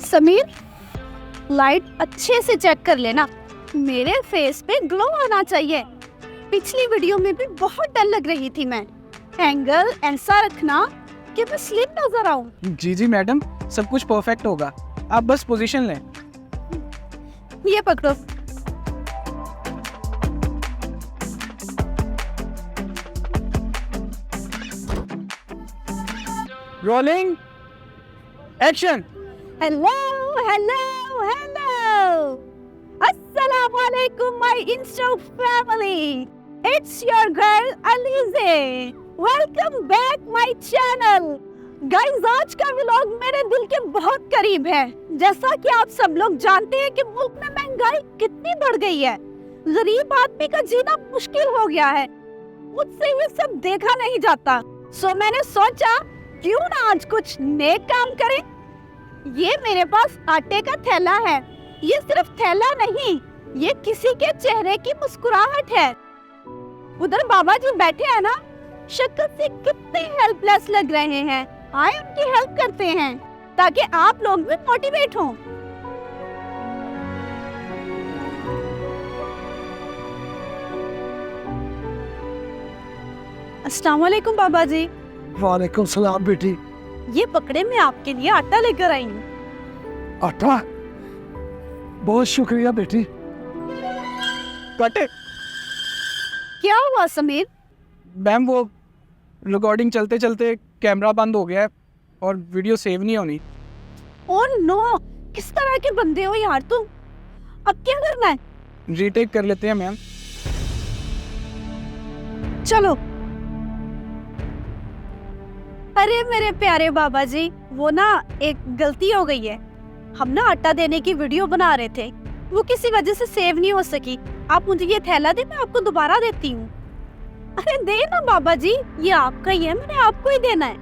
Sameer, light अच्छे से check कर लेना, मेरे फेस पे ग्लो आना चाहिए। पिछली वीडियो में भी बहुत डल लग रही थी मैं। एंगल ऐसा रखना कि मैं स्लिम नजर आऊं। जी जी मैडम, सब कुछ परफेक्ट होगा, आप बस पोजीशन लें। ये पकड़ो। Rolling action. Hello hello hello, अस्सलाम वालेकुम my Insta family, it's your girl Alizeh, welcome back my channel. Guys, आज का व्लॉग मेरे दिल के बहुत करीब है। जैसा कि आप सब लोग जानते हैं कि मुल्क में महंगाई कितनी बढ़ गई है, गरीब आदमी का जीना मुश्किल हो गया है। मुझसे ये सब देखा नहीं जाता, सो मैंने सोचा क्यों ना आज कुछ नेक काम करें। ये मेरे पास आटे का थैला है। ये सिर्फ थैला नहीं, ये किसी के चेहरे की मुस्कुराहट है। उधर बाबा जी बैठे हैं ना, शक्ल से कितने हेल्पलेस लग रहे हैं। आए उनकी हेल्प करते हैं ताकि आप लोग भी मोटिवेट हों। अस्सलाम वालेकुम बाबा जी। वालेकुम सलाम बेटी। ये पकड़े, मैं आपके लिए आटा लेकर आई हूँ। आटा? बहुत शुक्रिया बेटी। कटे। क्या हुआ समीर? मैम, वो रिकॉर्डिंग चलते चलते कैमरा बंद हो गया है और वीडियो सेव नहीं होनी। ओह नो, किस तरह के बंदे हो यार तुम। अब क्या करना है? रीटेक कर लेते हैं मैम। चलो। अरे मेरे प्यारे बाबा जी, वो ना एक गलती हो गई है। हम ना आटा देने की वीडियो बना रहे थे, वो किसी वजह से सेव नहीं हो सकी। आप मुझे ये थैला दे, मैं आपको दोबारा देती हूँ। अरे दे ना बाबा जी, ये आपका ही है, मैंने आपको ही देना है।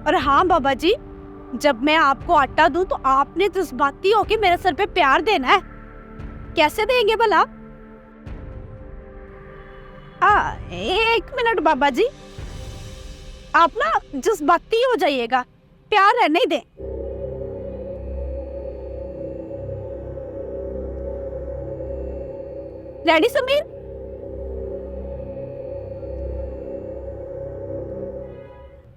और हाँ बाबा जी, जब मैं आपको आटा दूं तो आपने जज्बाती होके मेरे सर पे प्यार देना है। कैसे देंगे भला? एक मिनट बाबा जी, आप ना जज्बाती हो जाइएगा, प्यार रहने ही दें। रेडी समीर?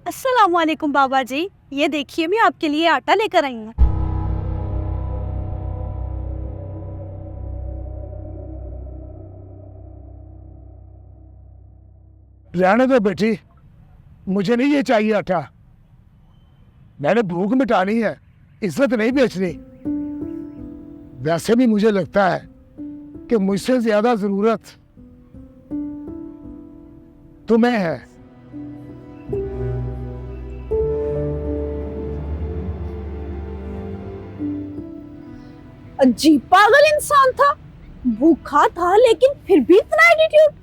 अस्सलाम वालेकुम बाबा जी, ये देखिए मैं आपके लिए आटा लेकर आई हूँ। रहने दो बेटी, मुझे नहीं ये चाहिए आटा। मैंने भूख मिटानी है, इज्जत नहीं बेचनी। वैसे भी मुझे लगता है कि मुझसे ज्यादा जरूरत तुम्हें है। अजीब पागल इंसान था, भूखा था लेकिन फिर भी इतना एटीट्यूड।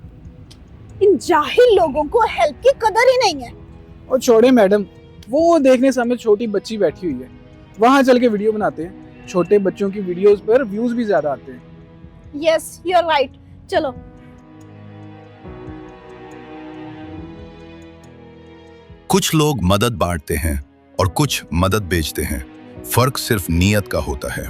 इन जाहिल लोगों को हेल्प की कदर ही नहीं है। और छोड़े मैडम, वो देखने से हमें छोटी बच्ची बैठी हुई है, वहां चल के वीडियो बनाते हैं। छोटे बच्चों की वीडियोस पर व्यूज भी ज्यादा आते हैं। Yes, you are right. चलो। कुछ लोग मदद बांटते हैं और कुछ मदद बेचते हैं। फर्क सिर्फ नीयत का होता है।